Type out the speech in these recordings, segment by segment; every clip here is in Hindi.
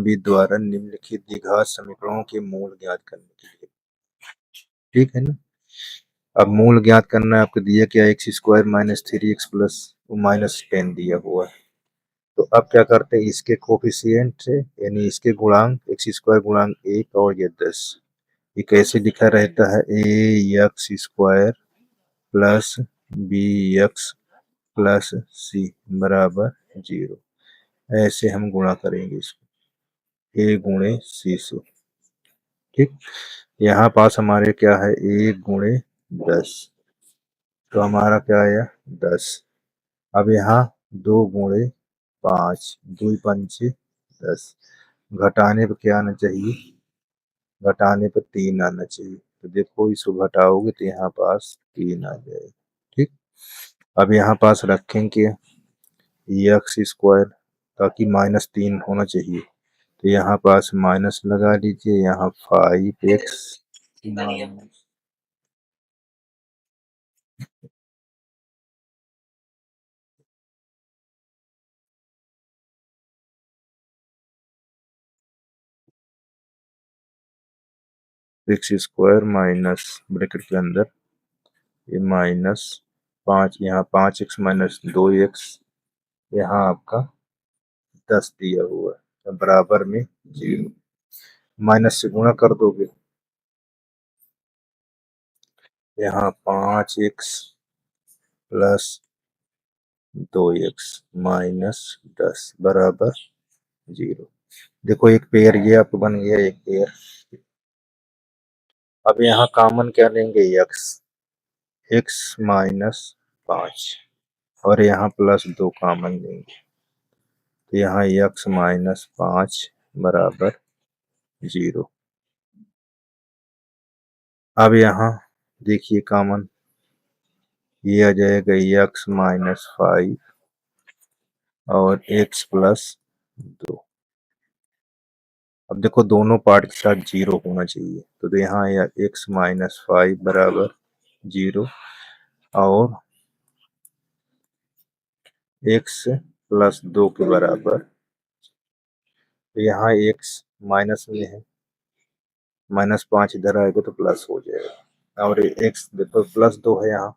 भी द्वारा निम्नलिखित द्विघात समीकरणों के मूल ज्ञात करने के लिए। ठीक है ना। अब मूल ज्ञात करना है आपको दिया क्या, x square minus 3x plus -10 दिया हुआ है। तो अब क्या करते हैं, इसके कोफिशिएंट से यानी इसके गुणांक एक्स स्क्वायर गुणांक 1 और ये 10, ये कैसे लिखा रहता है, A X square plus B X plus C बराबर 0। ऐसे हम गुणा करेंगे इसको ए गुणे सी से। ठीक, यहाँ पास हमारे क्या है, 1 गुणे 10, तो हमारा क्या आया 10। अब यहाँ 2 गुणे 5, 2 पंचे 10, घटाने पर क्या आना चाहिए, घटाने पर 3 आना चाहिए। तो देखो इसको घटाओगे तो यहाँ पास 3 आ जाएगा। ठीक, अब यहाँ पास रखेंगे एक्स स्क्वायर ताकि -3 होना चाहिए, तो यहाँ पास माइनस लगा लीजिए, यहाँ 5x x square minus bracket के अंदर ये -5, यहाँ 5x माइनस 2x, यहाँ आपका 10 दिया हुआ है बराबर में 0। माइनस से गुणा कर दोगे, यहाँ 5x प्लस 2x माइनस 10 बराबर 0। देखो एक पेयर ये आपको बन गया, एक पेयर। अब यहाँ कॉमन क्या लेंगे, x माइनस 5 और यहाँ +2 कॉमन लेंगे, तो यहाँ x माइनस 5 बराबर 0। अब यहाँ देखिए कॉमन ये आ जाएगा x माइनस 5 और x प्लस 2। अब देखो दोनों पार्ट के साथ 0 होना चाहिए, तो यहाँ x माइनस 5 बराबर 0 और x प्लस 2 के बराबर, तो यहाँ x माइनस में है, -5 इधर आएगा तो प्लस हो जाएगा, और x देखो +2 है यहाँ,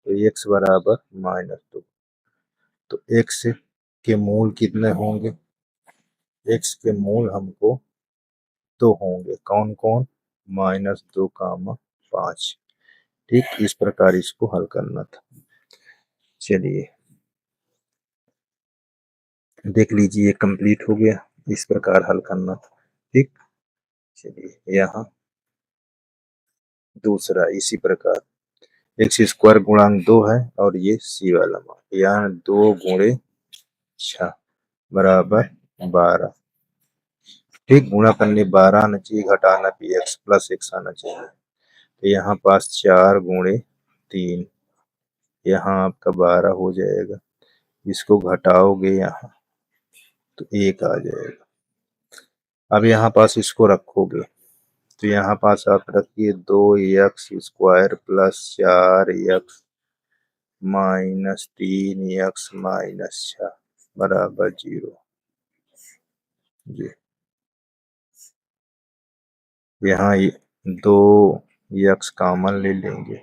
तो x बराबर -2। तो x के मूल कितने होंगे, x के मूल हमको 2 होंगे, कौन कौन, -2 5। ठीक, इस प्रकार इसको हल करना था। चलिए देख लीजिए कंप्लीट हो गया, इस प्रकार हल करना था। ठीक, चलिए यहाँ दूसरा इसी प्रकार एक्स स्क्वायर गुणांक 2 है और ये सी वाला मान, यहाँ 2 गुणे 6 बराबर 12। ठीक, गुणा करने 12 आना चाहिए, घटाना भी x प्लस x आना चाहिए, तो यहाँ पास 4 गुणे 3, यहाँ आपका 12 हो जाएगा, इसको घटाओगे यहाँ तो 1 आ जाएगा। अब यहाँ पास इसको रखोगे, तो यहाँ पास आप रखिए 2x square plus 4x minus 3x minus 6 बराबर 0 जी। यहाँ 2x कॉमन ले लेंगे,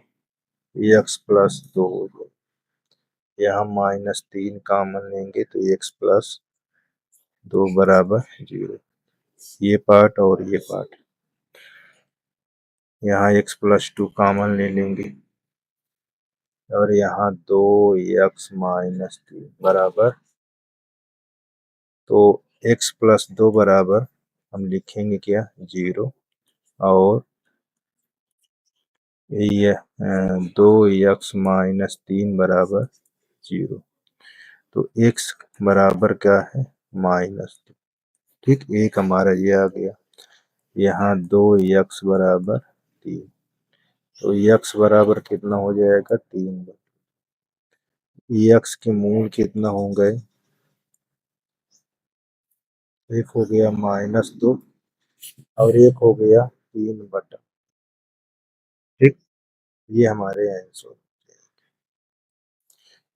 x प्लस 2 हो जाएगा, यहाँ -3 कॉमन लेंगे तो x प्लस 2 बराबर 0। ये पार्ट और ये पार्ट, यहाँ x प्लस 2 कॉमन ले लेंगे और यहाँ 2x माइनस 3 बराबर, तो x प्लस 2 बराबर हम लिखेंगे क्या 0, और ये 2x माइनस 3 बराबर 0, तो x बराबर क्या है -2। ठीक, एक हमारा ये आ गया, यहाँ 2x बराबर 3, तो x बराबर कितना हो जाएगा 3। x के मूल कितना हो गए, एक हो गया -2 और एक हो गया 3/। ठीक, ये हमारे आंसर,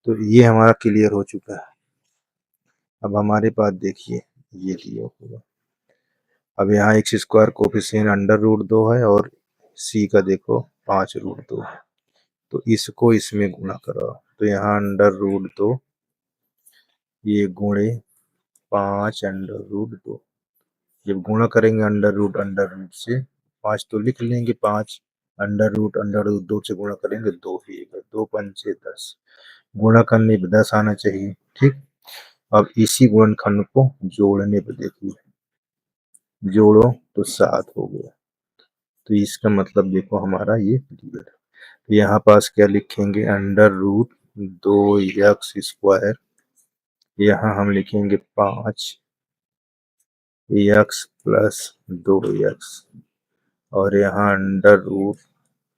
तो ये हमारा क्लियर हो चुका है। अब हमारे पास देखिए ये दिया हुआ अब यहाँ x square coefficient under root 2 है और सी का देखो 5√2 है, तो इसको इसमें गुणा करो, तो यहाँ अंडर रूट 2 ये गुणे 5√2, जब गुणा करेंगे अंडर रूट से 5 तो लिख लेंगे 5, अंडर रूट 2 से गुणा करेंगे 2 ही, 2 पंचे 10, गुणा करने पे 10 आना चाहिए। ठीक, अब इसी गुणनखंड को जोड़ने पे देखिए, जोड़ो तो 7 हो गया, तो इसका मतलब देखो हमारा ये क्लियर है। तो यहाँ पास क्या लिखेंगे, अंडर रूट 2x², यहाँ हम लिखेंगे 5x+2x, और यहाँ अंडर रूट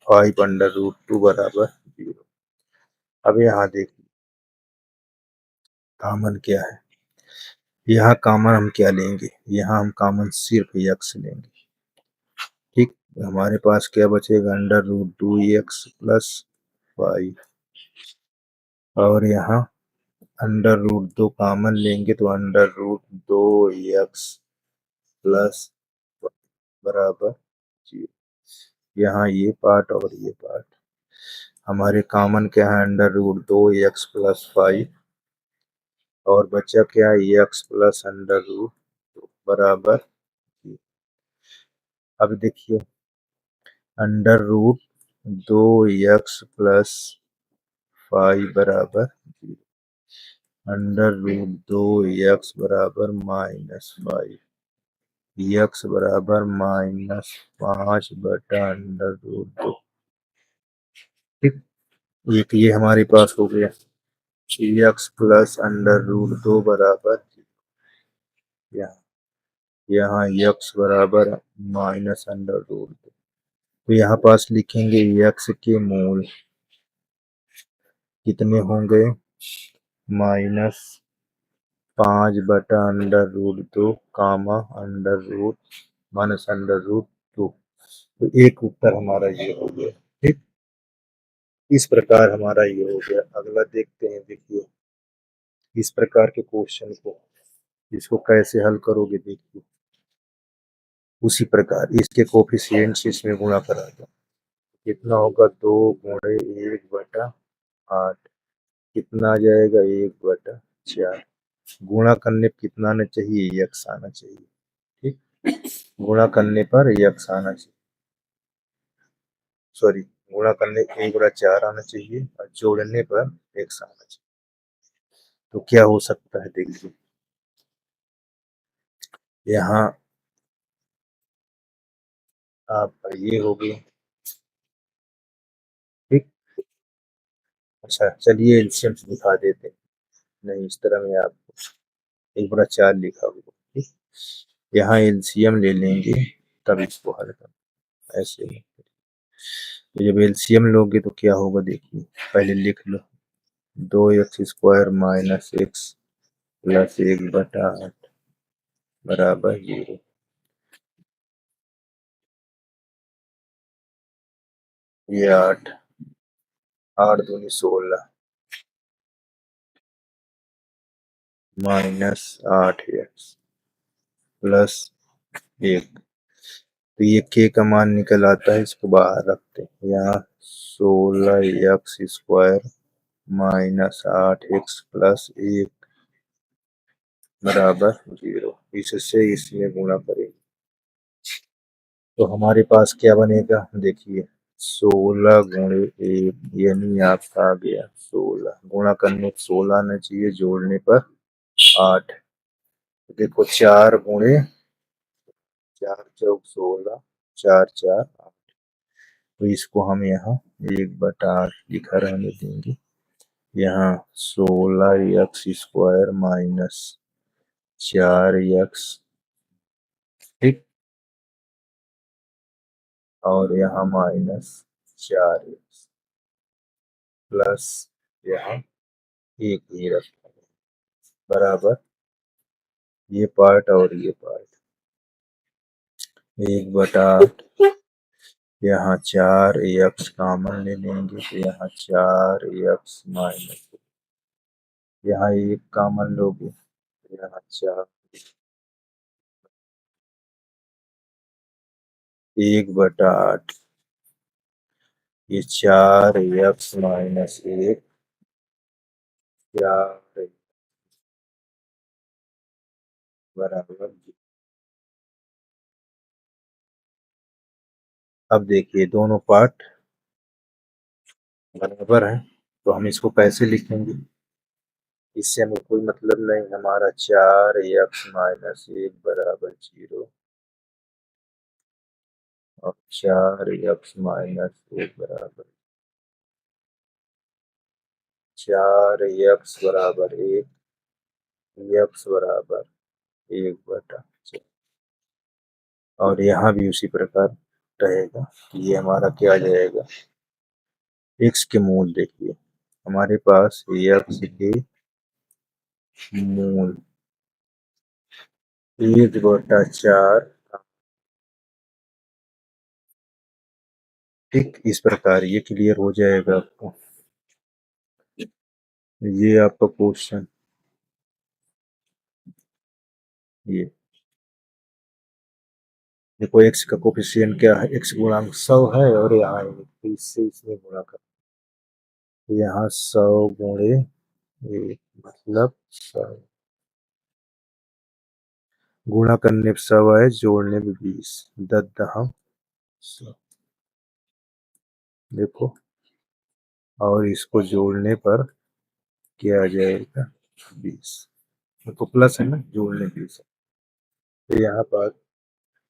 5√2 बराबर 0। अब यहाँ देखिए कॉमन क्या है, यहाँ कॉमन हम क्या लेंगे, यहाँ हम कॉमन सिर्फ x लेंगे। ठीक, हमारे पास क्या बचेगा, अंडर रूट 2x+5, और यहाँ अंडर रूट 2 कॉमन लेंगे तो अंडर रूट 2x प्लस बराबर 0। यहाँ ये पार्ट और ये पार्ट हमारे कॉमन क्या है, अंडर रूट 2x+5, और बचा क्या है, x प्लस अंडर रूट 2 बराबर 0। अब देखिए अंडर रूट 2x+5 बराबर 0, अंडर रूट 2x बराबर -5, x बराबर -5/√2। ठीक, एक ये हमारे पास हो गया, x प्लस अंडर रूट 2 बराबर, यहाँ x बराबर -√2, तो यहाँ पास लिखेंगे x के मूल कितने होंगे, -5/√2 कामा अंडर रूट -√2, तो एक उत्तर हमारा ये हो गया। ठीक, इस प्रकार हमारा ये हो गया। अगला देखते हैं, देखिए इस प्रकार के क्वेश्चन को इसको कैसे हल करोगे, देखिए उसी प्रकार इसके कोफिशिएंट्स इसमें गुणा करा दो, कितना होगा 2 × 1/8, कितना आ जाएगा 1/4, गुणा करने पर कितना आना चाहिए, x आना चाहिए। ठीक, गुणा करने पर x आना चाहिए, सॉरी गुणा करने 1/4 आना चाहिए और जोड़ने पर x आना चाहिए। तो क्या हो सकता है, देखिए यहाँ आपका ये हो गया। ठीक, अच्छा चलिए एलसीएम दिखा देते हैं, नहीं इस तरह में आपको 1/4 लिखा होगा। ठीक, यहाँ एलसीएम ले लेंगे तब इसको हल करना, ऐसे नहीं। तो जब एलसीएम लोगे तो क्या होगा, देखिए पहले लिख लो, 2x² माइनस x प्लस 1/8 बराबर 0। ये 8, 8×2 = 16 माइनस 8x प्लस 1, तो ये k का मान निकल आता है, इसको बाहर रखते हैं, यहाँ 16x² माइनस 8x प्लस 1 बराबर 0, इससे इसमें गुणा करेंगे तो हमारे पास क्या बनेगा, देखिए 16 × 1 यानी आपका आ गया 16, गुणा करने 16 आना चाहिए, जोड़ने पर 8, देखो 4×4 = 16, 4×4 = 8, तो इसको हम यहाँ 1/8 लिखा रहने देंगे, यहाँ 16x² माइनस 4x, ठीक, और यहाँ -4x प्लस यहाँ 1 ही रखा बराबर ये पार्ट और ये पार्ट 1/8, यहाँ 4x कॉमन ले लेंगे तो यहाँ 4x माइनस, यहाँ 1 कॉमन लोगे तो यहाँ 4 1/8 ये 4x-1 4 बराबर। अब देखिए दोनों पार्ट बराबर है तो हम इसको कैसे लिखेंगे, इससे हमें कोई मतलब नहीं। हमारा 4x-1 बराबर 0 और 4x-1 बराबर 4x बराबर 1 x बराबर 1/4 और यहाँ भी उसी प्रकार रहेगा। ये हमारा क्या आ जाएगा, x के मूल देखिए हमारे पास x के मूल 1/4 ठीक इस प्रकार ये क्लियर हो जाएगा आपको। ये आपका क्वेश्चन ये देखो x का कोफिशिएंट क्या है, x गुणांक 100 है और यहाँ तो इससे इसमें गुणा कर, यहाँ 100 गुणे 1 मतलब 100 गुणा करने पे 100 है, जोड़ने में 20 10 100 देखो, और इसको जोड़ने पर क्या आ जाएगा 20, तो प्लस है ना, जोड़ने 20 तो यहाँ पर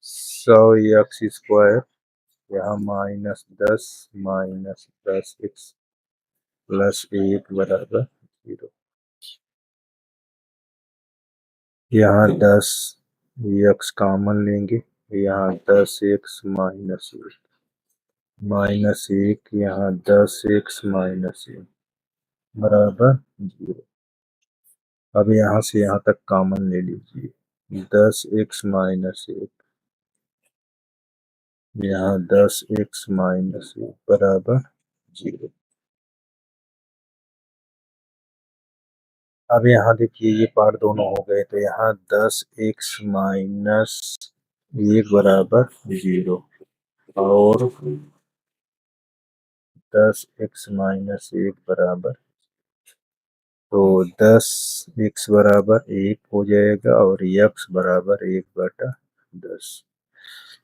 100x², यहाँ -10 प्लस 1 बराबर 0। यहाँ 10 x कॉमन लेंगे, यहाँ 10x-1 -1 यहाँ 10x-1 बराबर 0। अब यहाँ से यहाँ तक कॉमन ले लीजिए, 10x-1 यहाँ 10x-1 बराबर 0। अब यहाँ देखिए ये पार्ट दोनों हो गए तो यहाँ 10x-1 बराबर 0 और 10x-1 बराबर, तो 10x बराबर 1 हो जाएगा और x बराबर 1/10,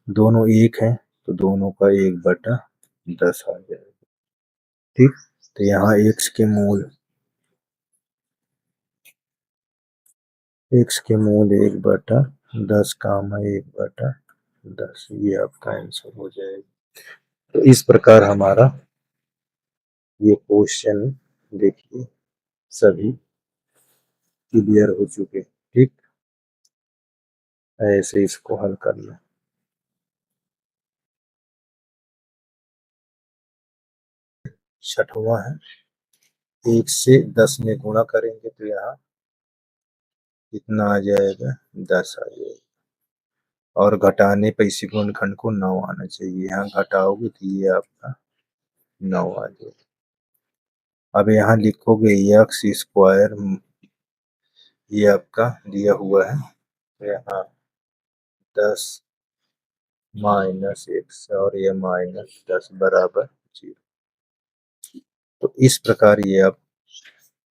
दोनों 1 है तो दोनों का 1/10 आ जाएगा। ठीक, तो यहाँ x के मूल 1/10 काम है 1/10, ये आपका आंसर हो जाएगा। तो इस प्रकार हमारा ये क्वेश्चन देखिए सभी क्लियर हो चुके। ठीक, ऐसे इसको हल करना। छठवां है, 1 से 10 में गुणा करेंगे तो यहाँ कितना आ जाएगा 10 आ जाएगा और घटाने पर इसी गुणनखंड को 9 आना चाहिए, यहाँ घटाओगे तो ये आपका 9 आ जाएगा। अब यहाँ लिखोगे x², ये आपका दिया हुआ है तो यहाँ 10 -x और ये -10 बराबर 0। तो इस प्रकार ये आप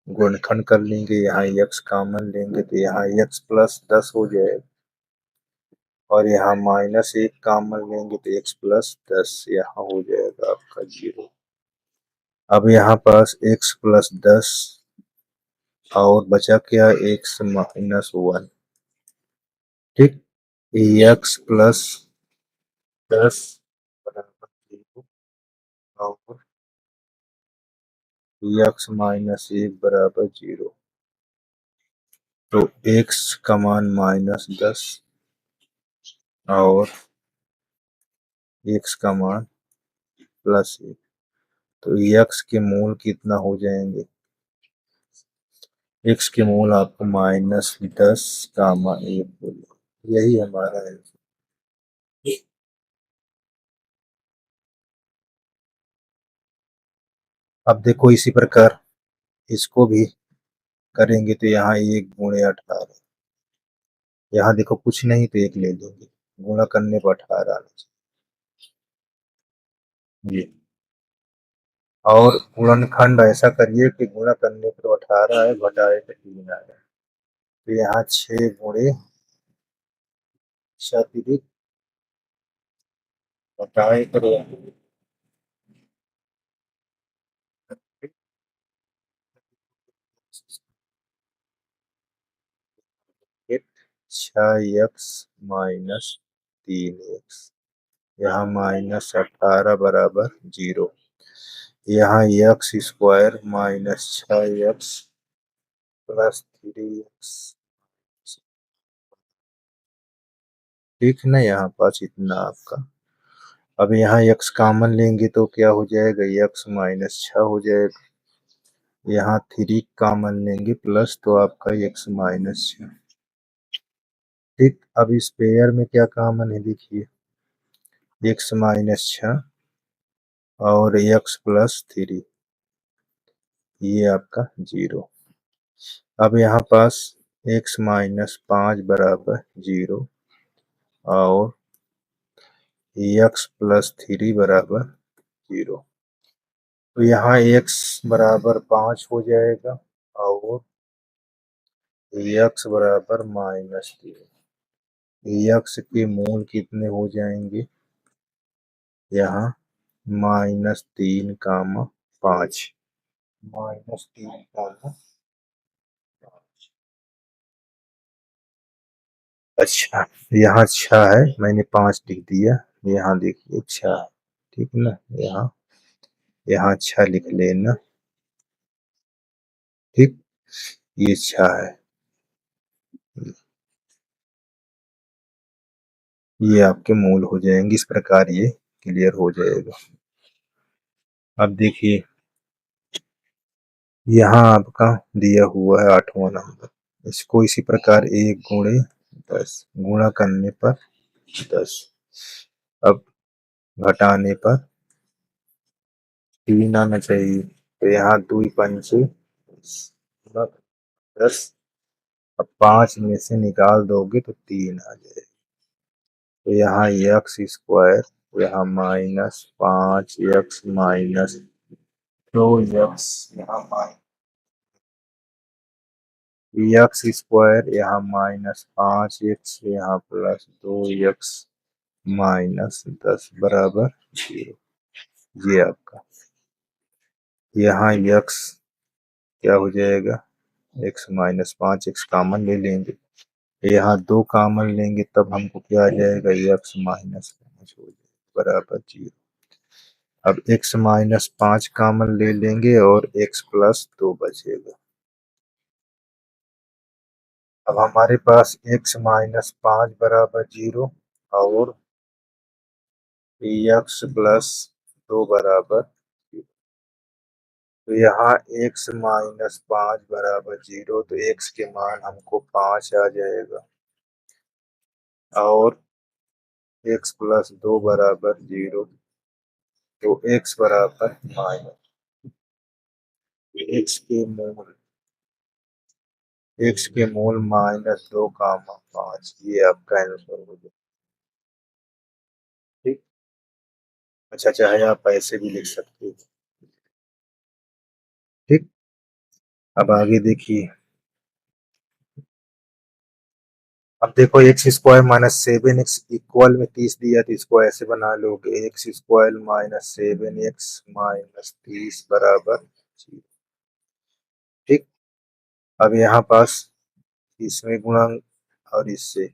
गुणनखंड कर लेंगे, यहाँ x कॉमन लेंगे तो यहाँ x+10 हो जाएगा और यहाँ -1 कॉमन लेंगे तो x+10 यहाँ हो जाएगा आपका 0। अब यहाँ पास x+10 और बचा क्या, x-1। ठीक, x+10 बराबर 0 और x-1 बराबर 0, तो x का मान -10 और x का मान +1, तो x के मूल कितना हो जाएंगे, x के मूल आपको -10 कामा 1 बोले, यही हमारा आंसर। अब देखो इसी प्रकार इसको भी करेंगे तो यहाँ 1 × 18, यहाँ देखो कुछ नहीं तो 1 ले लेंगे, गुणा करने पर 18 आना चाहिए। ये। और गुणनखंड ऐसा करिए कि गुणा करने पर 18 है, घटाए पे 3 आ जाए। तो यहाँ 6 गुणे 6 घटाए पर 6x माइनस 3x, यहाँ -18 बराबर 0। यहाँ x square minus 6x plus 3x, ठीक है ना। यहाँ पास इतना आपका। अब यहाँ x कॉमन लेंगे तो क्या हो जाएगा, x -6 हो जाएगा। यहाँ 3 कॉमन लेंगे प्लस तो आपका x -6, ठीक। अब इस पेयर में क्या कॉमन है, देखिए x -6 और x प्लस 3, ये आपका 0। अब यहाँ पास x -5 बराबर 0 और x प्लस 3 बराबर 0। तो यहाँ x बराबर 5 हो जाएगा और x बराबर -3। x के मूल कितने हो जाएंगे, यहाँ -3 कामा 5, -3 कामा 5। अच्छा, यहाँ 6 है, मैंने 5 लिख दिया। यहाँ देखिए 6 है, ठीक है ना। यहाँ यहाँ 6 लिख लेना, ठीक। ये 6 है, ये आपके मूल हो जाएंगे। इस प्रकार ये क्लियर हो जाएगा। अब देखिए यहाँ आपका दिया हुआ है 8वां नंबर, इसको इसी प्रकार 1 गुणे 10 गुणा करने पर 10, अब घटाने पर 3 आना चाहिए। तो यहाँ 2 पंचे 10, अब 5 में से निकाल दोगे तो 3 आ जाएगा। तो यहाँ एक्स स्क्वायर, यहाँ -5x माइनस 2x, यहाँ एक्स स्क्वायर, यहाँ -5x, यहाँ +2x -10 बराबर 0। ये आपका यहाँ x क्या हो जाएगा, x -5x कॉमन ले लेंगे, यहाँ 2 कॉमन लेंगे तब हमको क्या आ जाएगा, x -5 हो जाएगा बराबर 0। अब x -5 कॉमन ले लेंगे और x प्लस 2 बचेगा। अब हमारे पास x -5 बराबर 0 और x प्लस 2 बराबर 0। तो यहाँ x -5 बराबर 0, तो x के मान हमको 5 आ जाएगा और x प्लस 2 बराबर 0, तो x बराबर x के मूल -2 कामा 5, ये आपका आंसर हो जाएगा, ठीक। अच्छा, चाहे आप ऐसे भी लिख सकते हो, ठीक। अब आगे देखिए, अब देखो x² -7x इक्वल में 30 दिया, तो इसको ऐसे बना लोगे, x² -7x -30 बराबर 0, ठीक। अब यहाँ पास इसमें गुणांक और इससे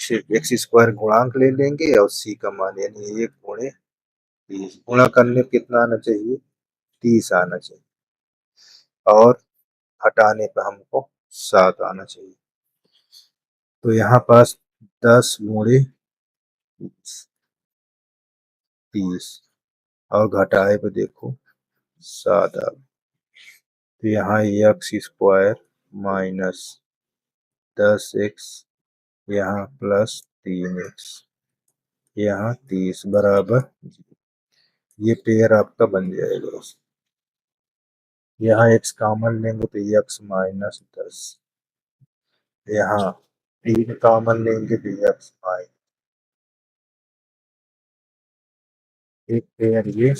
सिर्फ x² गुणांक ले लेंगे और c का मान यानी 1 गुणे 30, गुणा करने पे कितना आना चाहिए, 30 आना चाहिए और हटाने पे हमको 7 आना चाहिए। तो यहाँ पास 10 गुणे 30 और घटाए पे देखो 7 आ गया। तो यहाँ x² -10x, यहाँ +3x, यहाँ 30 बराबर, ये पेयर आपका बन जाएगा। यहाँ x कॉमन लेंगे तो x -10, यहाँ 3 कॉमन लेंगे तो x एक पेयर ये,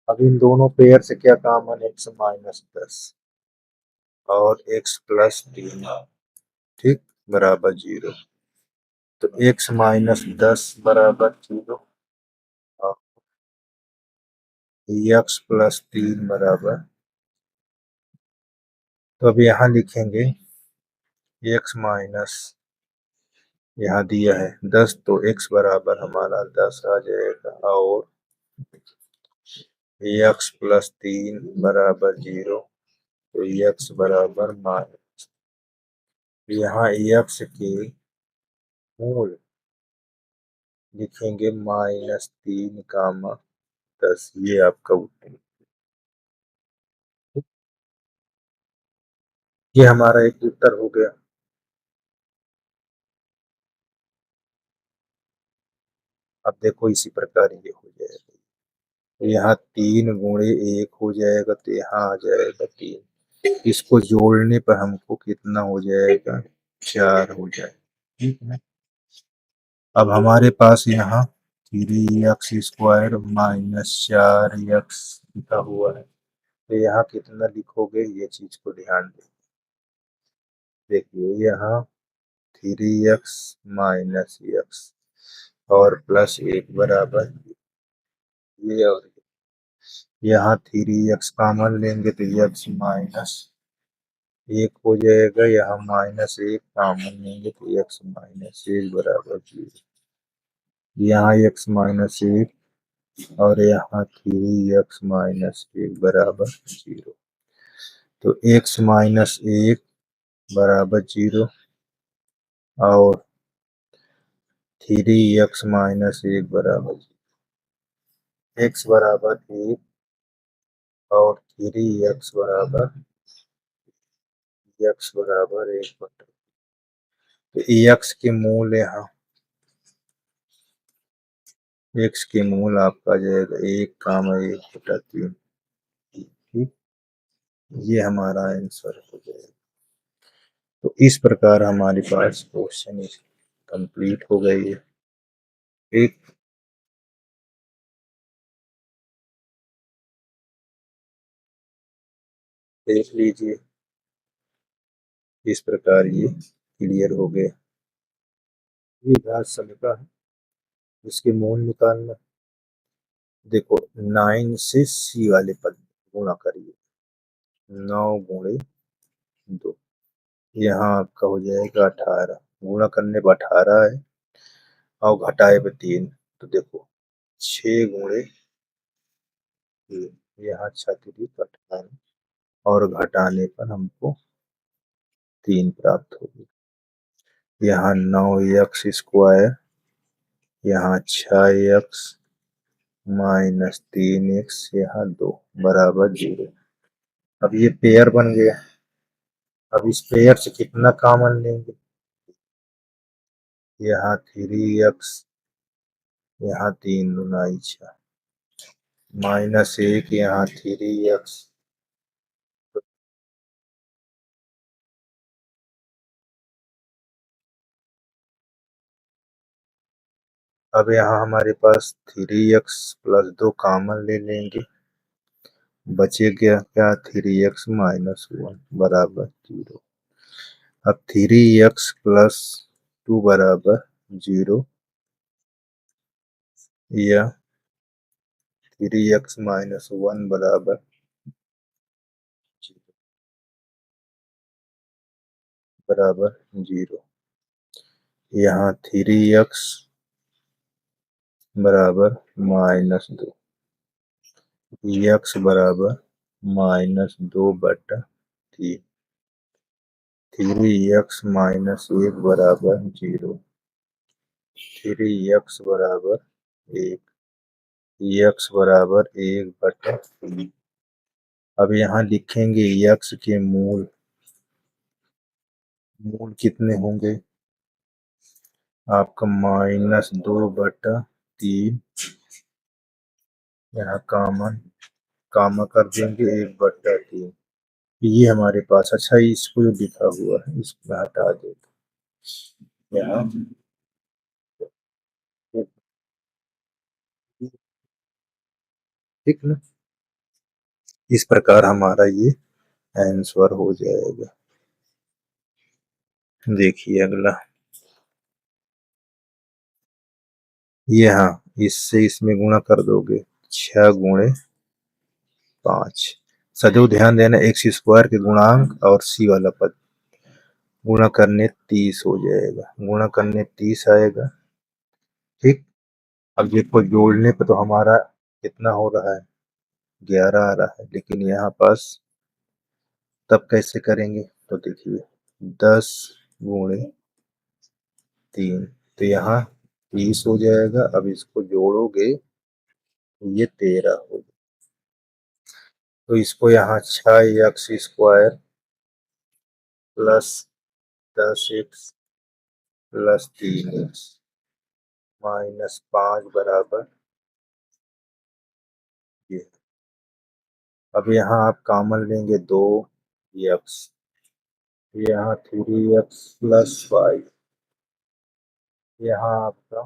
अब इन दोनों पेयर से क्या कॉमन, x माइनस 10 और x प्लस 3, ठीक, बराबर 0। तो x माइनस 10 बराबर 0 और x प्लस 3 बराबर, तो अब यहाँ लिखेंगे x माइनस, यहाँ दिया है 10 तो x बराबर हमारा 10 आ जाएगा और x प्लस 3 बराबर 0, तो x बराबर माइनस, यहाँ x के मूल लिखेंगे -3, 10, ये आपका उत्तर। ये हमारा एक उत्तर हो गया। अब देखो इसी प्रकार ये हो जाएगा, तो यहाँ 3 × 1 हो जाएगा, तो यहाँ आ जाएगा 3, इसको जोड़ने पर हमको कितना हो जाएगा, 4 हो जाएगा, ठीक है। अब हमारे पास यहाँ 3x² माइनस 4x लिखा हुआ है, तो यहाँ कितना लिखोगे, ये चीज को ध्यान दे। देखिए यहाँ 3x माइनस x और प्लस 1 बराबर ये, और यहाँ 3x कॉमन लेंगे तो x माइनस 1 हो जाएगा, यहाँ -1 कॉमन लेंगे तो x माइनस 1 बराबर 0। यहाँ x माइनस 1 और यहाँ 3x माइनस 1 बराबर 0, तो x माइनस 1 बराबर 0 और 3x माइनस 1 बराबर 0, x बराबर 1 और 3x बराबर, x बराबर 1/, तो x के मूल, यहाँ x के मूल आपका आ जाएगा 1, 1/3, ठीक, ये हमारा आंसर हो जाएगा। तो इस प्रकार हमारे पास क्वेश्चन कंप्लीट हो गई है। एक देख लीजिए, इस प्रकार ये क्लियर हो गया। ये घात समीकरण है, इसके मूल निकालना। देखो 9 से c वाले पद गुणा करिए, 9 × 2, यहाँ आपका हो जाएगा 18, गुणा करने पर 18 है और घटाए पे 3, तो देखो 6 × 3, यहाँ 6×3 और घटाने पर हमको 3 प्राप्त होगी। यहाँ 9x², यहाँ 6x माइनस 3x, यहाँ 2 बराबर 0। अब ये पेयर बन गया। अब इस पेयर से कितना कॉमन लेंगे, यहाँ 3x, यहाँ 3×6 -1, यहाँ 3x, अब यहाँ हमारे पास 3x प्लस 2 कॉमन ले लेंगे, बचेगा क्या, 3x माइनस 1 बराबर 0। अब 3x प्लस 2 बराबर 0 या 3x माइनस 1 बराबर 0, यहाँ 3x बराबर -2, x बराबर -2/3, 3x माइनस 1 बराबर 0, 3x बराबर 1, x बराबर 1/3। अब यहाँ लिखेंगे x के मूल, मूल कितने होंगे आपका, -2/3, यहाँ कामा कर देंगे 1/3, ये हमारे पास। अच्छा इसको जो लिखा हुआ है इसको हटा देते यहाँ, ठीक ना। इस प्रकार हमारा ये आंसर हो जाएगा। देखिए अगला, ये हाँ, इससे इसमें गुणा कर दोगे 6 गुणे 5। सदैव ध्यान देना एक्स स्क्वायर के गुणांक और सी वाला पद गुणा करने 30 हो जाएगा, गुणा करने 30 आएगा। ठीक। अब देखो जोड़ने पे तो हमारा कितना हो रहा है, 11 आ रहा है, लेकिन यहाँ पास तब कैसे करेंगे, तो देखिए 10 गुणे 3, तो यहाँ 30 हो जाएगा। अब इसको जोड़ोगे तो ये 13 हो जाएगा। तो इसको यहाँ 6x² plus 10x plus 3x minus 5 बराबर ये। अब यहाँ आप कॉमन लेंगे 2x, यहाँ 3x प्लस 5, यहाँ आपका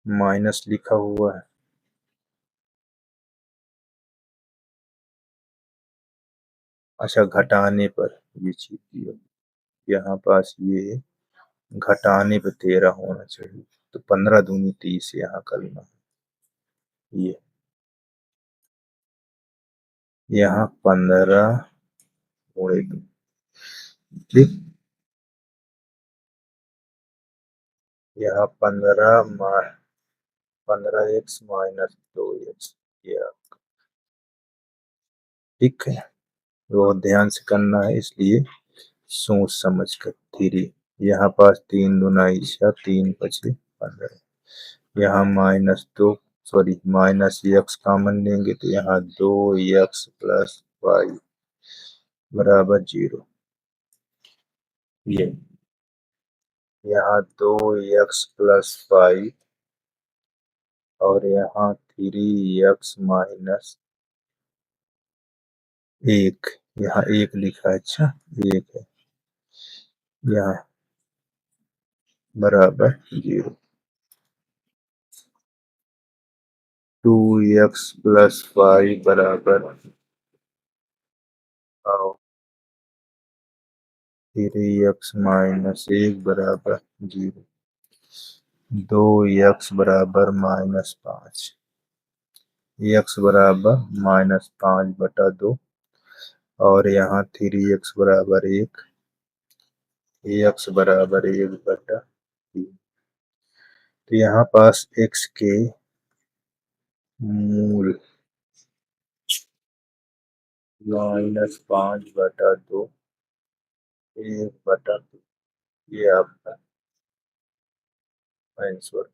माइनस लिखा हुआ है। अच्छा, घटाने पर ये चीज दिया, यहाँ पास ये घटाने पे 13 होना चाहिए, तो 15 दूनी 30 यहाँ करना ये। यहाँ 15 गुणे 2, ठीक। यहाँ 15x माइनस 2x, ये ठीक है। वो ध्यान से करना है, इसलिए सोच समझ कर। 3, यहाँ पास 3 दूना 6, 3 × 5 = 15, यहाँ -2, सॉरी -x कॉमन लेंगे तो यहाँ 2x प्लस 5 बराबर 0। ये यहाँ 2x प्लस 5 और यहाँ 3x माइनस 1, यहाँ 1 लिखा है, अच्छा 1 है, यहाँ बराबर 0। 2x प्लस 5 बराबर और 3x माइनस 1 बराबर 0। 2x बराबर -5, x बराबर -5/2 और यहाँ 3x बराबर 1, x बराबर 1/3। तो यहाँ पास x के मूल -5/2, 1/2, ये आपका आंसर,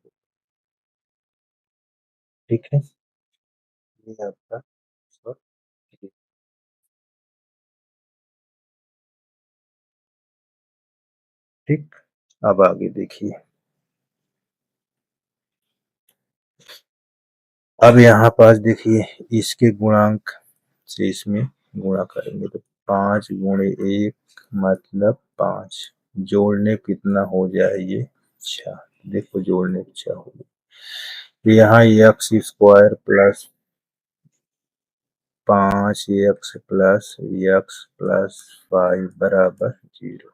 ठीक है। ये आपका आंसर, ठीक। अब आगे देखिए, अब यहाँ पास देखिए इसके गुणांक से इसमें गुणा करेंगे तो 5 × 1 मतलब 5, जोड़ने कितना हो जाए ये 6, देखो जोड़ने 6 हो गया। तो यहाँ x² plus 5x plus x plus 5 बराबर 0।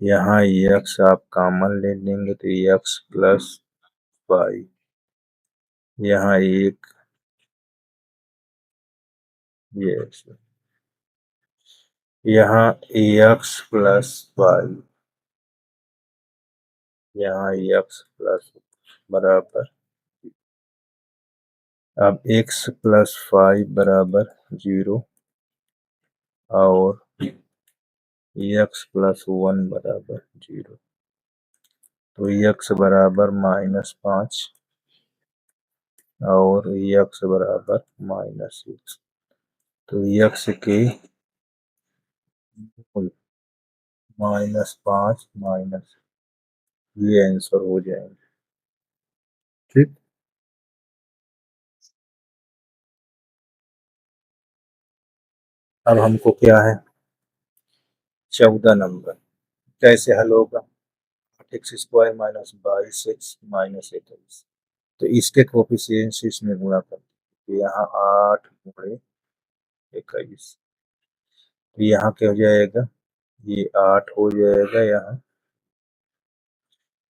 यहाँ x आप कॉमन ले लेंगे तो x प्लस 5, यहाँ 1, ये यहाँ x प्लस 5, यहाँ x प्लस बराबर, अब x प्लस 5 बराबर 0 और x प्लस 1 बराबर 0, तो x बराबर -5 और x बराबर -6, तो x के -5 माइनस, ये आंसर हो जाएंगे, ठीक। अब हमको क्या है, 14 नंबर कैसे हल होगा। X square minus 22x minus 21। तो इसके कोफिशिएंट्स इसमें गुणा कर तो यहाँ 8 गुणे 21, तो यहाँ क्या हो जाएगा, ये 8 हो जाएगा यहाँ।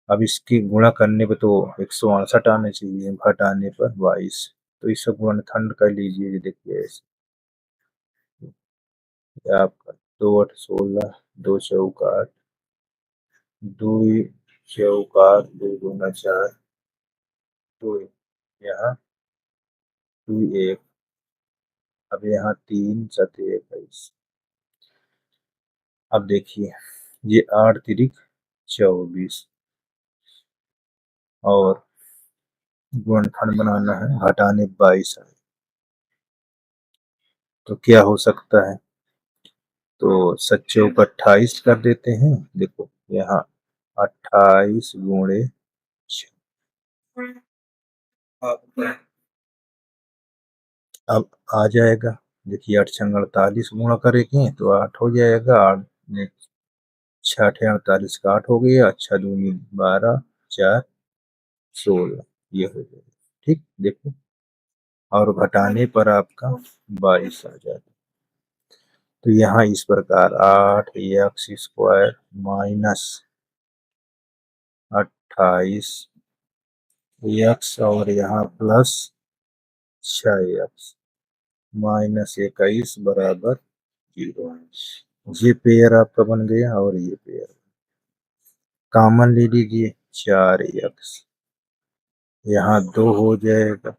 अब इसकी गुणा करने पे तो 168 आने चाहिए, घटाने पर 22, तो इसका गुणनखंड कर लीजिए। ये देखिए ऐसे, ये आपका 2 8 16, 2 चौक 8, 2 चौक 8, 2 दूना 4, 2 यहाँ 2 1, अब यहाँ 3 7 21। अब देखिए ये 8 तिरिक 24 और गुणनखंड बनाना है, घटाने 22 है, तो क्या हो सकता है, तो 7 चौक 28 कर देते हैं। देखो यहाँ 28 गुणे 6, अब आ जाएगा। देखिए 8 छंग 48 गुणा करेंगे तो 8 हो जाएगा, 8 6 8 48 का 8 हो गया, 6 दूनी 12, 4 16, ये हो जाएगा। ठीक, देखो और घटाने पर आपका 22 आ जाएगा। तो यहाँ इस प्रकार 8 एक्स स्क्वायर माइनस 28 एक्स और यहाँ प्लस 6 एक्स माइनस 21 बराबर 0। ये पेयर आपका बन गया और ये पेयर कॉमन ले लीजिए, 4 एक्स यहाँ 2 हो जाएगा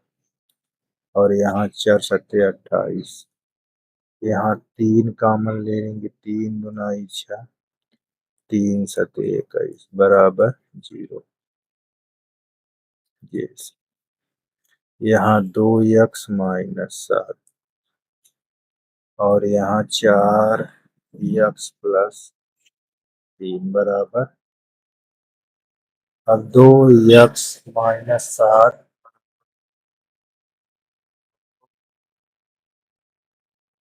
और यहाँ 4 सत्ते 28, यहाँ 3 कॉमन ले लेंगे, 3 दूना 6, 3 सत्ते 21 बराबर 0। यस, यहाँ 2 एक्स माइनस 7 और यहाँ 4 एक्स प्लस 3 बराबर, अब 2 एक्स माइनस 7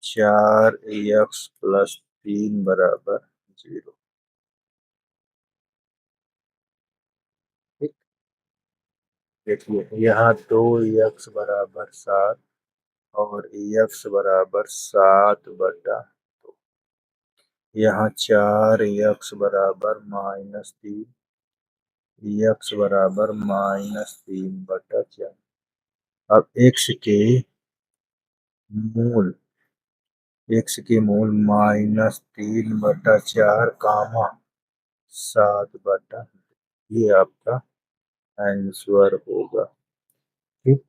4 एक्स प्लस 3 बराबर 0। ठीक, देखिए यहाँ 2 एक्स बराबर 7 और एक्स बराबर 7 बटा 2, यहाँ 4 एक्स बराबर माइनस 3, एक्स बराबर माइनस 3 बटा 4। अब एक्स के मूल माइनस 3 बटा 4 कामा 7 बटा, ये आपका आंसर होगा। ठीक,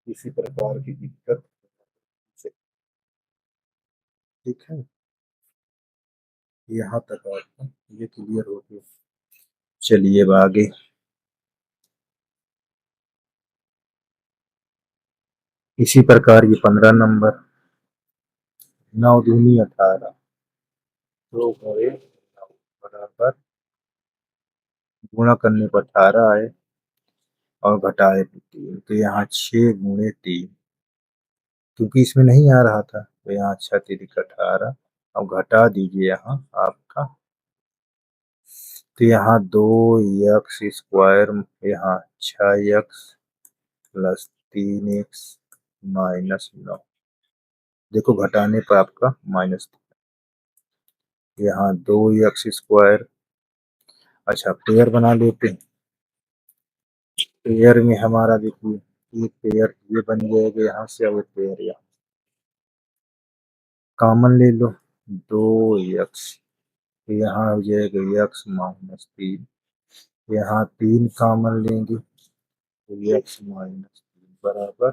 इसी प्रकार की दिक्कत से, ठीक है, यहाँ तक आपका ये क्लियर हो गया। चलिए अब आगे, इसी प्रकार ये 15 नंबर, 9 दूनी 18, 2 गुणे 9 बराबर, गुणा करने पर 18 आए और घटाए 3, तो यहाँ 6 गुणे 3, क्योंकि इसमें नहीं आ रहा था तो यहाँ 6 तिरिक 18, अब घटा दीजिए यहाँ आपका, तो यहाँ 2 एक्स स्क्वायर, यहाँ 6 एक्स प्लस 3 एक्स माइनस 9, देखो घटाने पर आपका माइनस, यहाँ 2 एक्स स्क्वायर, अच्छा पेयर बना लेते हैं। पेयर में हमारा देखिए एक पेयर ये बन जाएगा यहाँ से, और एक पेयर यहाँ कॉमन ले लो, 2 एक्स, तो यहाँ हो जाएगा एक्स माइनस 3, यहाँ 3 कॉमन लेंगे तो एक्स माइनस 3 बराबर,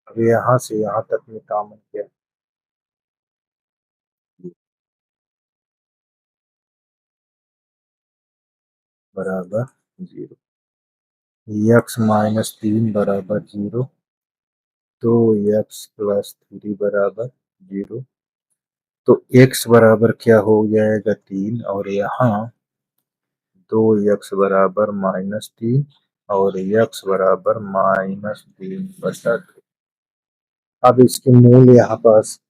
अब यहाँ से यहाँ तक में कॉमन क्या बराबर 0, एक्स माइनस 3 बराबर 0, तो एक्स प्लस 3 बराबर 0, तो x बराबर क्या हो जाएगा 3, और यहाँ 2 एक्स बराबर माइनस 3 और एक्स बराबर माइनस 3 बटा 2। अब इसके मूल यहाँ पास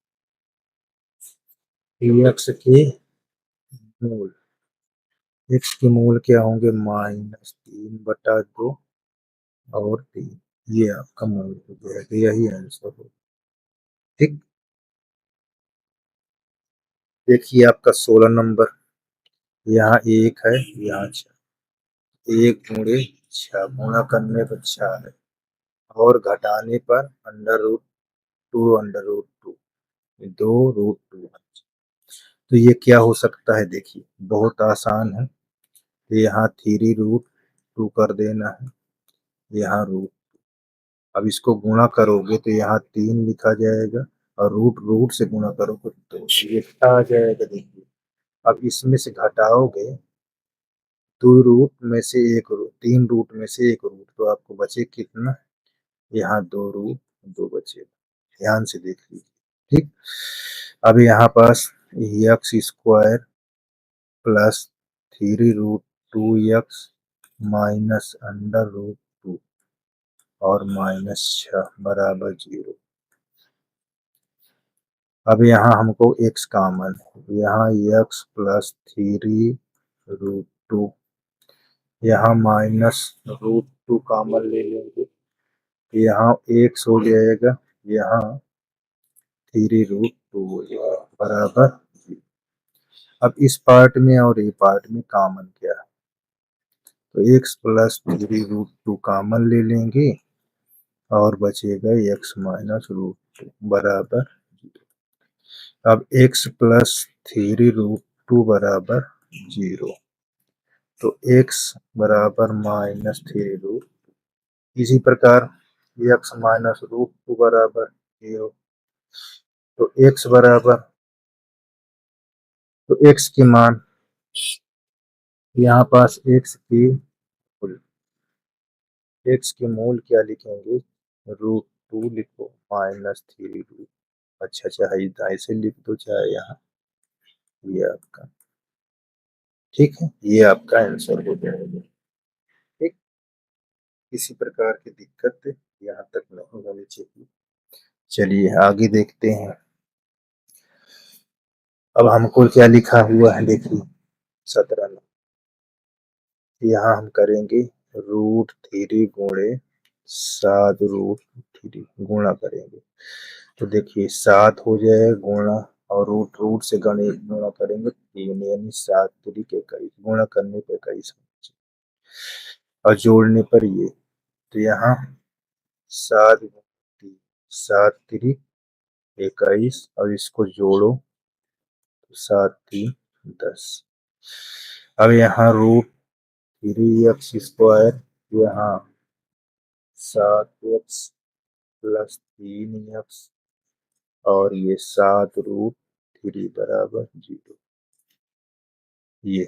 एक्स के मूल एक्स के मूल क्या होंगे, -3/2 और 3। ये आपका मूल हो गया, तो यही आंसर हो। ठीक, देखिए आपका 16 नंबर, यहाँ 1 है, यहाँ 6, 1 गुणे 6, गुणा करने पर 6 है और घटाने पर √2 2√2। तो ये क्या हो सकता है, देखिए बहुत आसान है। तो यहाँ 3√2 कर देना है, यहाँ रूट। अब इसको गुणा करोगे तो यहाँ 3 लिखा जाएगा और रूट रूट से गुणा करोगे तो ये क्या आ जाएगा, देखिए। अब इसमें से घटाओगे, 3 रूट में से एक रूट, तो आपको बचे कितना, यहाँ 2√2 बचे। ध्यान से देख लीजिए। ठीक, अब यहाँ पास x² प्लस 3√2x माइनस √2 और -6 बराबर 0। अब यहाँ हमको x कॉमन है, यहाँ x प्लस 3√2, यहाँ -√2 कॉमन ले लेंगे, यहाँ x हो जाएगा, यहाँ 3√2 हो जाएगा बराबर 0। अब इस पार्ट में और ये पार्ट में कॉमन क्या है, तो x प्लस 3√2 कॉमन ले लेंगे और बचेगा x माइनस √2 बराबर 0। अब x प्लस 3√2 बराबर 0, तो x बराबर -3√2। इसी प्रकार x माइनस √2 बराबर 0, तो x बराबर, तो x की मान यहाँ पास x के मूल क्या लिखेंगे, √2 लिखो -3√2। अच्छा, चाहे ऐसे लिख दो चाहे यहाँ, ये आपका ठीक है, ये आपका आंसर हो जाएगा। ठीक, किसी प्रकार की दिक्कत यहाँ तक नहीं होनी चाहिए। चलिए आगे देखते हैं। अब हमको क्या लिखा हुआ है, देखिए 17 में, यहाँ हम करेंगे √3 गुणे 7√3 गुणा करेंगे। तो देखिए 7 हो जाएगा गुणा और रूट रूट से गुणा करेंगे 3, यानी 7×3 गुणा करने पे 21 और जोड़ने पर ये, तो यहाँ 7×3 और इसको जोड़ो तो 7×3 = 10। अब यहाँ √3x², यहाँ 7x प्लस 3x और ये 7√3 बराबर 0। ये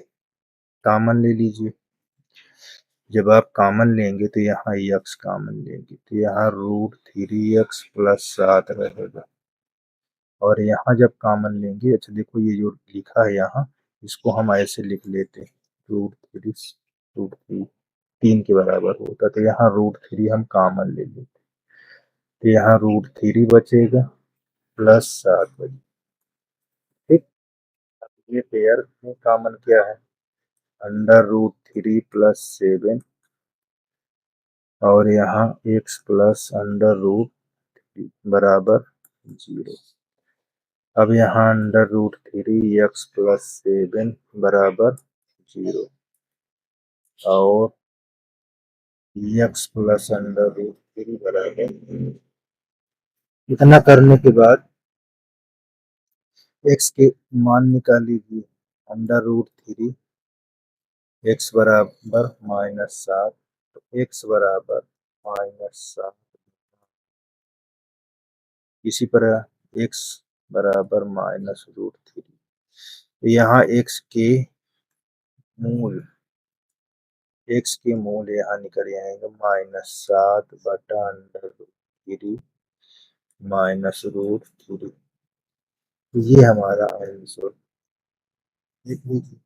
कॉमन ले लीजिए। जब आप कॉमन लेंगे तो यहाँ x कॉमन लेंगे, तो यहाँ √3x प्लस 7 रहेगा और यहाँ जब कॉमन लेंगे, अच्छा देखो ये जो लिखा है यहाँ, इसको हम ऐसे लिख लेते हैं, √3 3 के बराबर होता, तो यहाँ √3 हम कॉमन ले लेते, तो यहाँ √3 बचेगा प्लस 7 बचेगा। ठीक, ये पेयर में कॉमन क्या है, √3 प्लस 7 और यहाँ x प्लस √3 बराबर 0। अब यहाँ √3x प्लस 7 बराबर 0 और x प्लस √3 बराबर 0। इतना करने के बाद x के मान निकाल लीजिए, √3 x बराबर -7, तो x बराबर -7। इसी तरह x बराबर -√3, यहाँ मूल x के मूल यहाँ निकल आएंगे -7/√3 -√3। ये हमारा आंसर, देख लीजिए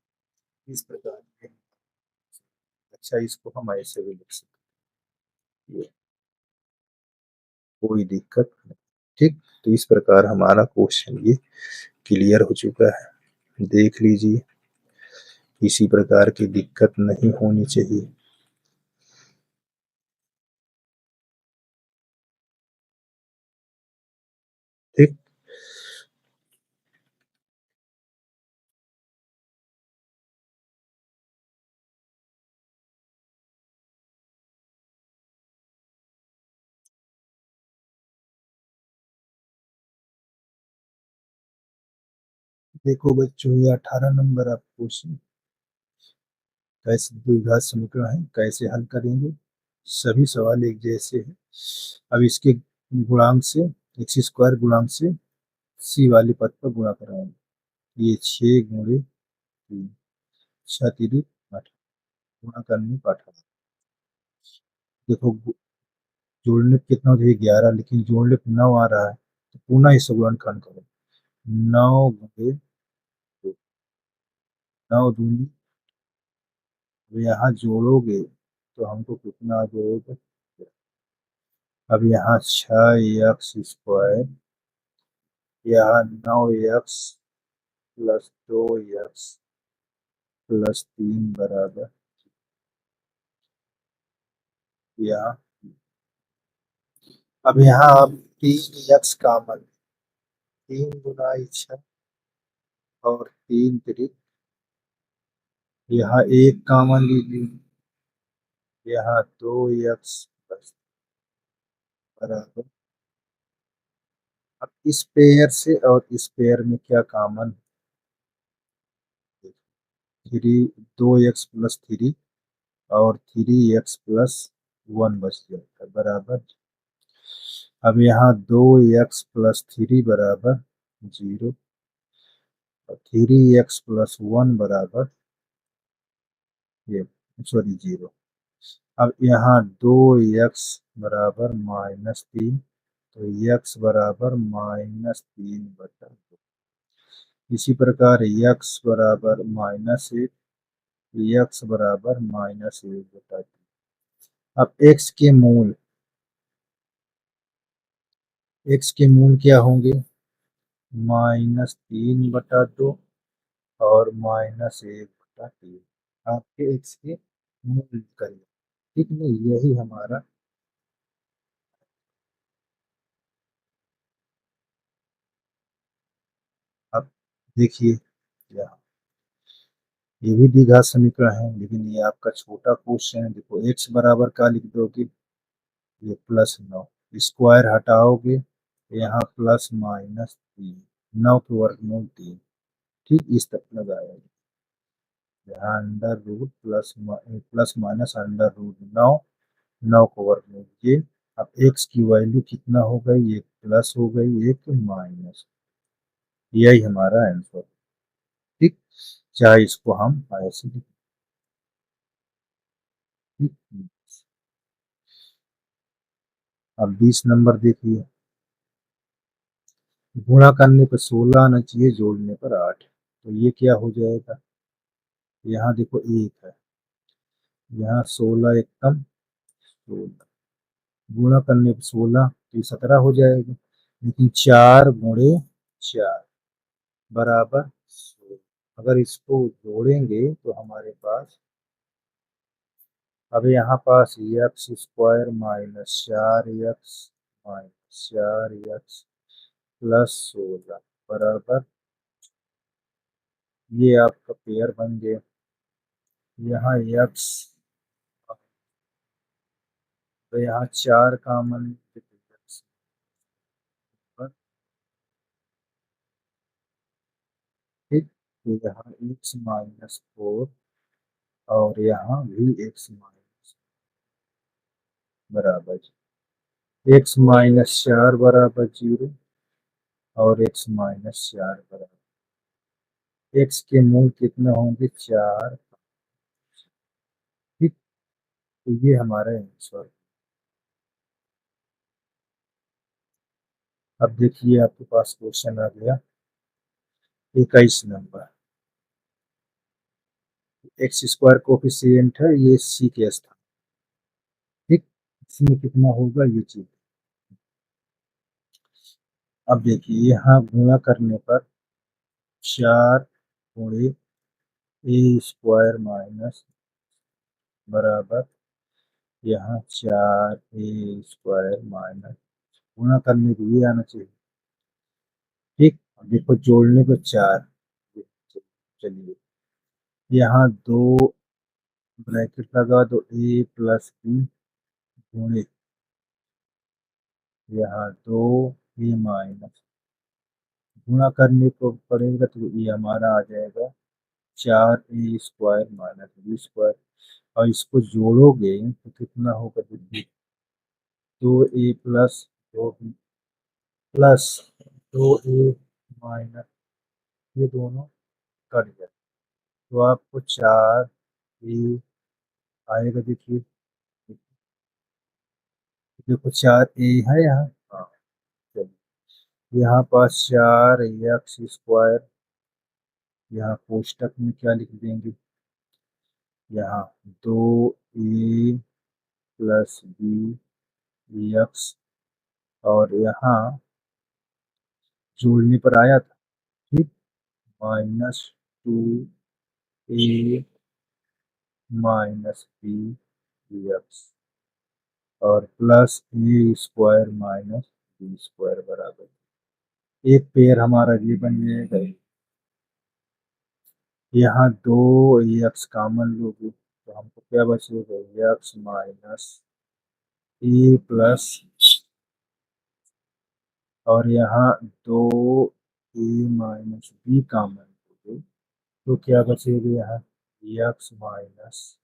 इस प्रकार के। अच्छा, इसको हम ऐसे भी लिख सकते हैं, कोई दिक्कत नहीं। ठीक, तो इस प्रकार हमारा क्वेश्चन ये क्लियर हो चुका है, देख लीजिए किसी प्रकार की दिक्कत नहीं होनी चाहिए। ठीक। देखो बच्चों, ये 18 नंबर आप क्वेश्चन, कैसे द्विघात समीकरण है, कैसे हल करेंगे। सभी सवाल एक जैसे हैं। अब इसके गुणांक से, एक्स स्क्वायर गुणांक से सी वाले पद पर गुणा कराएंगे। ये 6 × 3, 6×3 = 18, गुणा करने पर 18। देखो जोड़ने पे कितना हो जाएगा 11, लेकिन जोड़ने पे 9 आ रहा है, तो पुनः इसे गुणनखंड करो। 9 × 2, 9 दूनी, यहाँ जोड़ोगे तो हमको कितना आ जाएगा। अब यहाँ 6x², यहाँ 9x + 2x + 3 बराबर, यहाँ अब यहाँ आप 3x कॉमन, 3 × 6 और 3×3, यहाँ 1 कॉमन लीजिए, यहाँ 2x बराबर। अब इस पेयर से और इस पेयर में क्या कॉमन, 2x + 3 और 3x + 1 बच जाएगा बराबर। अब यहाँ 2x + 3 बराबर 0 और 3x + 1 बराबर ये, सॉरी 0। अब यहाँ 2x बराबर -3, तो x बराबर -3/2। इसी प्रकार x बराबर -1, x बराबर -1/3। अब x के मूल क्या होंगे, -3/2 और -1/3। आपके x के मूल करिए, ठीक नहीं, यही हमारा। अब देखिए, यहाँ ये भी द्विघात समीकरण है, लेकिन ये आपका छोटा क्वेश्चन है। देखो x बराबर क्या लिख दोगे, ये +9, स्क्वायर हटाओगे यहाँ +-3, 9 के वर्गमूल 3। ठीक, इस तक लगाया, यहाँ √, प्लस माइनस √9, 9 को वर्गमूल ये। अब x की वैल्यू कितना हो गई, एक प्लस हो गई, एक माइनस। यही हमारा आंसर। ठीक, चाहे इसको हम ऐसे लिखें। अब 20 नंबर देखिए, गुणा करने पर 16 आना चाहिए, जोड़ने पर 8, तो ये क्या हो जाएगा। यहाँ देखो 1 है, यहाँ 16 एकम 16, गुणा करने पर 16 तो ये 17 हो जाएगा, लेकिन 4 × 4 बराबर 16। अगर इसको जोड़ेंगे तो हमारे पास, अब यहाँ पास x² - 4x +16 बराबर, ये आपका पेयर बन गया। यहाँ x, तो यहाँ 4 कॉमन, ठीक, तो यहाँ x-4 और यहाँ भी x- बराबर, x-4 बराबर 0 और x-4 बराबर, x के मूल कितने होंगे, 4। ठीक, तो ये हमारा आंसर। अब देखिए आपके पास क्वेश्चन आ गया 21 नंबर। x² कोफिशिएंट है, ये c के स्थान। ठीक, इसमें कितना होगा ये चीज। अब देखिए यहाँ गुणा करने पर 4 × ए स्क्वायर माइनस बराबर यहाँ 4 ए स्क्वायर माइनस, गुणा करने को ये आना चाहिए। ठीक, देखो जोड़ने को 4, चलिए यहाँ 2 ब्रैकेट लगा दो, ए प्लस बी गुणे यहाँ 2 ए माइनस, गुणा करने को पड़ेगा तो ये हमारा आ जाएगा 4 ए स्क्वायर माइनस बी स्क्वायर, और इसको जोड़ोगे तो कितना होगा, देखिए 2 ए प्लस 2 बी प्लस 2 ए माइनस, ये दोनों कट जाए तो आपको 4 ए आएगा। देखिए देखो 4 ए है यहाँ, हाँ चलिए यहाँ पास 4 एक्स स्क्वायर, यहाँ कोष्टक में क्या लिख देंगे, यहाँ 2 ए प्लस बी एक्स, और यहाँ जोड़ने पर आया था, ठीक, -2 ए माइनस बी एक्स और प्लस ए स्क्वायर माइनस बी स्क्वायर बराबर, एक पेयर हमारा ये बन जाएगा। यहाँ 2 एक्स कॉमन लोगे तो हमको क्या बचेगा, एक्स माइनस ए प्लस, और यहाँ 2 ए माइनस बी कॉमन लोगे तो क्या बचेगा, यहाँ एक्स माइनस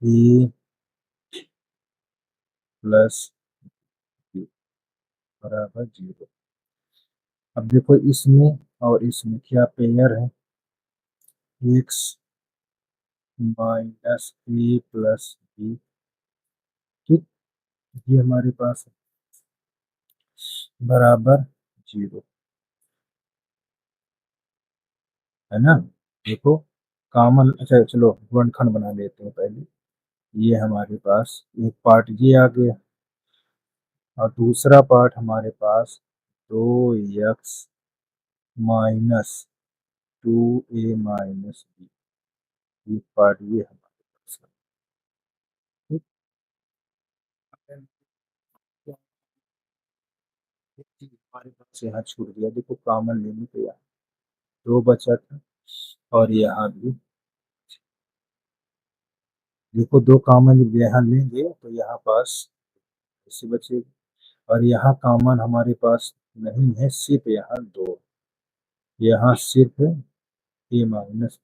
ए प्लस बी बराबर 0। अब देखो इसमें और इसमें क्या पेयर है, एक्स माइनस ए प्लस बी, ठीक, ये हमारे पास है बराबर 0, है ना। देखो कॉमन, अच्छा चलो गुणनखंड बना लेते हैं पहले, ये हमारे पास एक पार्ट ये आ गया और दूसरा पार्ट हमारे पास 2 एक्स माइनस 2 ए माइनस बी, एक पार्ट ये हमारे पास है, ठीक। एक चीज हमारे पास यहाँ छूट गया, देखो कॉमन लेने पे यहाँ 2 बचा था, और यहाँ भी देखो 2 कॉमन यहाँ लेंगे तो यहाँ पास ऐसे बचेगा, और यहाँ कॉमन हमारे पास नहीं है, सिर्फ यहाँ 2, यहाँ सिर्फ ए माइनस,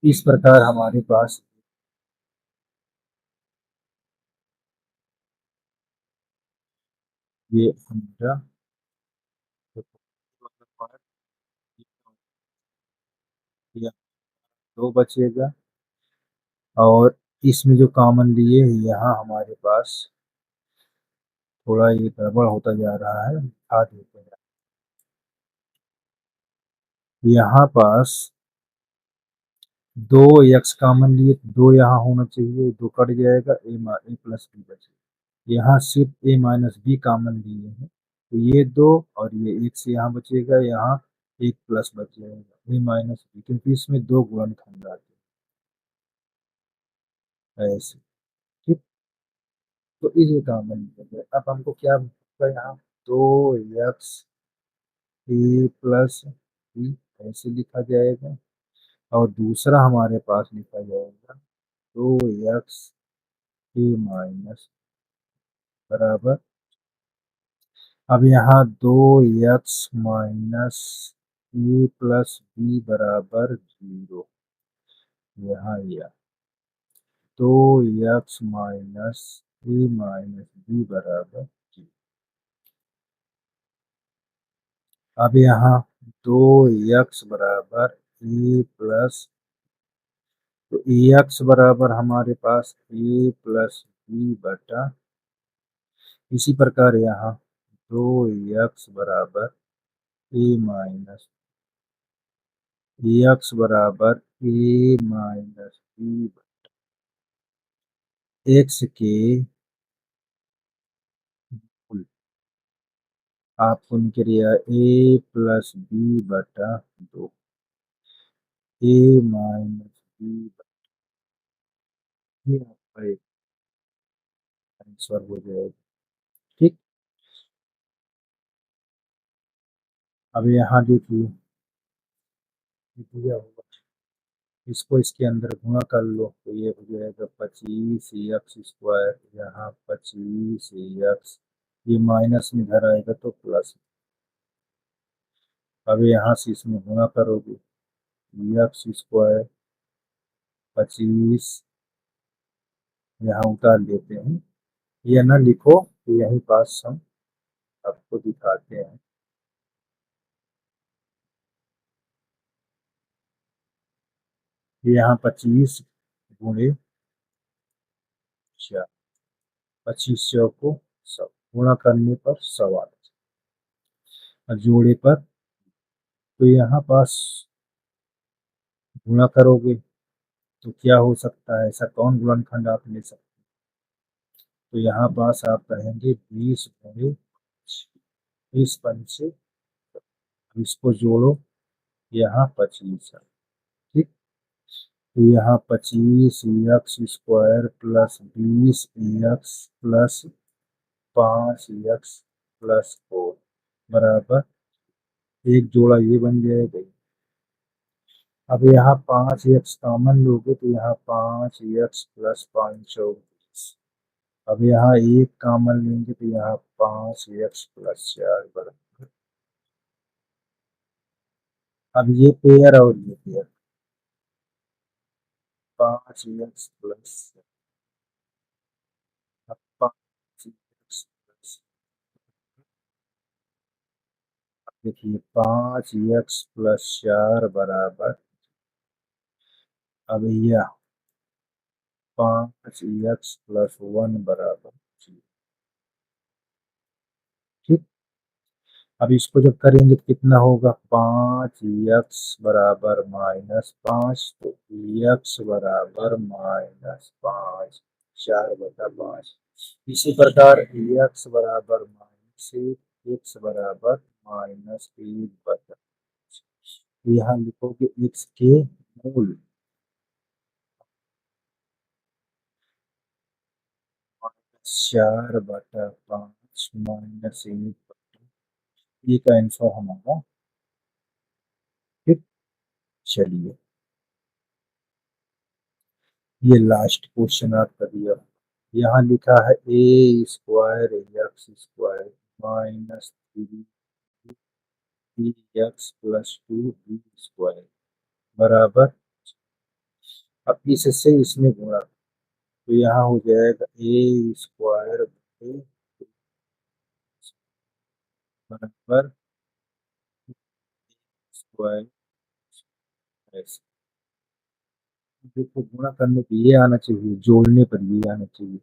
इस प्रकार हमारे पास ये हमारा ये 2 बचेगा, और इसमें जो कॉमन लिए यहाँ हमारे पास थोड़ा ये गड़बड़ होता जा रहा है, दिखा देते हैं। यहाँ पास 2 एक्स कॉमन लिए, 2 यहाँ होना चाहिए, 2 कट जाएगा, ए प्लस बी बचेगा, यहाँ सिर्फ ए माइनस बी कॉमन लिए हैं तो ये 2, और ये 1 से यहाँ बचेगा, यहाँ 1 प्लस बच जाएगा ए माइनस बी, क्योंकि इसमें 2 गुणनखंड आते हैं ऐसे, ठीक। तो इसे कॉमन लिए, अब हमको क्या होगा, यहाँ 2 एक्स ए प्लस बी ऐसे लिखा जाएगा, और दूसरा हमारे पास लिखा जाएगा 2 एक्स ए माइनस बराबर, अब यहाँ 2 एक्स माइनस ए प्लस बी बराबर 0, यहाँ या 2 एक्स माइनस ए माइनस बी बराबर 0। अब यहाँ 2 एक्स बराबर ए प्लस, तो ए एक्स बराबर हमारे पास ए प्लस बी बटा, इसी प्रकार यहाँ 2 एक्स बराबर ए माइनस एक्स बराबर ए माइनस बी, एक्स के मूल आपको निकल गया ए प्लस बी बटा 2, ए माइनस बी, ये आपका एक आंसर हो जाएगा। ठीक, अब यहाँ देखिए ये दिया होगा, इसको इसके अंदर गुणा कर लो तो ये हो जाएगा 25 x², यहाँ 25 x, ये माइनस में इधर आएगा तो प्लस। अब यहाँ से इसमें गुणा करोगे, x², 25, यहाँ उतार लेते हैं, ये ना लिखो तो यही पास हम आपको दिखाते हैं। यहाँ 25 गुणे 4, 25 को 100 गुणा करने पर 100 आता है, और जोड़े पर तो यहाँ पास गुणा करोगे तो क्या हो सकता है, ऐसा कौन गुणनखंड आप ले सकते हैं, तो यहाँ पास आप कहेंगे 20 गुणे 20 पंचे, इसको जोड़ो, यहाँ 25 है। ठीक, तो यहाँ 25 x² plus 20 x plus 5 x+4 बराबर, एक जोड़ा ये बन जाएगा। अब यहाँ 5 x कॉमन लोगे तो यहाँ 5 x प्लस 5 अब यहाँ एक कॉमन लेंगे तो यहाँ 5 x+4 बराबर। अब ये पेयर और ये पेयर, 5 x+, अब 5 x+, देखिए 5 x+4 बराबर, अब यह 5 x+1 बराबर 0। ठीक, अब इसको जब करेंगे तो कितना होगा, 5 x बराबर -5, तो x बराबर -5, 4/5। इसी प्रकार x बराबर -1, x बराबर -1/5। यहाँ लिखोगे x के मूल -4/5 -1, ये का आंसर हमारा। ठीक, चलिए ये लास्ट क्वेश्चन आपका दिया, यहाँ लिखा है a² x² -3x+2b² बराबर, अब इससे इसमें गुणा तो यहाँ हो जाएगा a² बराबर स्क्वायर। देखो गुणा करने पे ये आना चाहिए, जोड़ने पर ये आना चाहिए,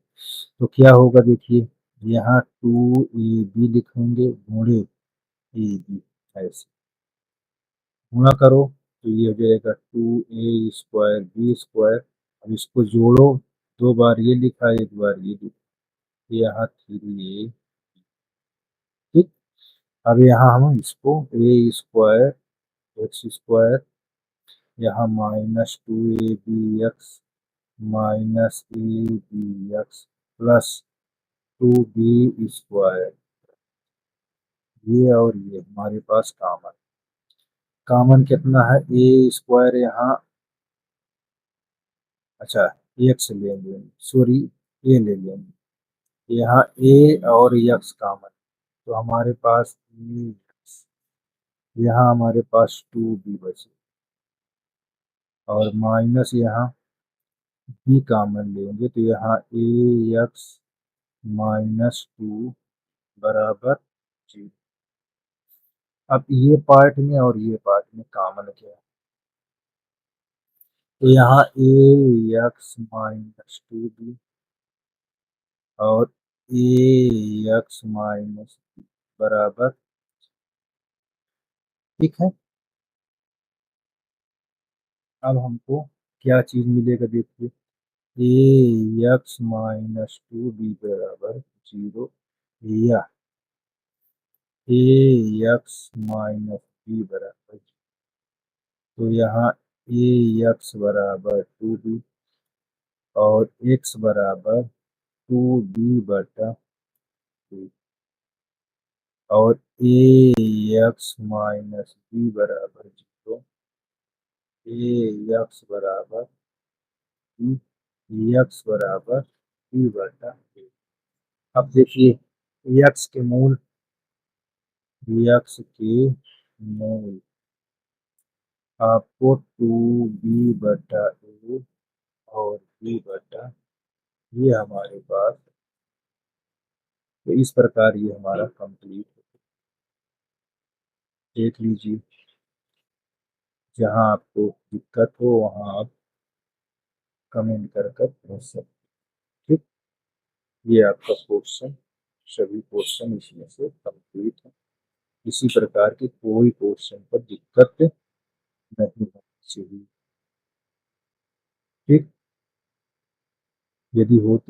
तो क्या होगा देखिए, यहाँ 2ab लिखेंगे गुणे ab, ऐसे गुणा करो तो ये हो जाएगा 2a² b², अब इसको जोड़ो, 2 बार ये लिखा 1 बार ये लिखा, यहाँ 3a। ठीक, अब यहाँ हम इसको a² x², यहाँ -2ab x -ab x plus 2b², ये और ये हमारे पास कॉमन, कॉमन कितना है, a² यहाँ, अच्छा x ले लेंगे, सॉरी a ले लेंगे, यहाँ a और x कॉमन, तो हमारे पास ax, यहाँ हमारे पास 2b बचे, और माइनस यहाँ b कॉमन लेंगे तो यहाँ ax -2 बराबर 0। अब ये पार्ट में और ये पार्ट में कॉमन क्या है, तो यहाँ ax-2b और ax-b बराबर, ठीक है। अब हमको क्या चीज मिलेगा देखिए, ax-2b बराबर 0, या ax-b बराबर 0, तो यहाँ ए एक्स बराबर 2b और एक्स बराबर 2b/2 और ए एक्स माइनस बी बराबर 0, ए एक्स बराबर एक्स बराबर b/a। अब देखिए एक्स के मूल आपको 2b/a और b/, ये हमारे पास, तो इस प्रकार ये हमारा कंप्लीट देख लीजिए। जहाँ आपको दिक्कत हो वहाँ आप कमेंट कर पूछ सकते। ठीक, ये आपका क्वेश्चन, सभी क्वेश्चन इसमें से कंप्लीट है। किसी प्रकार की कोई क्वेश्चन पर दिक्कत नहीं होनी चाहिए। ठीक, यदि होती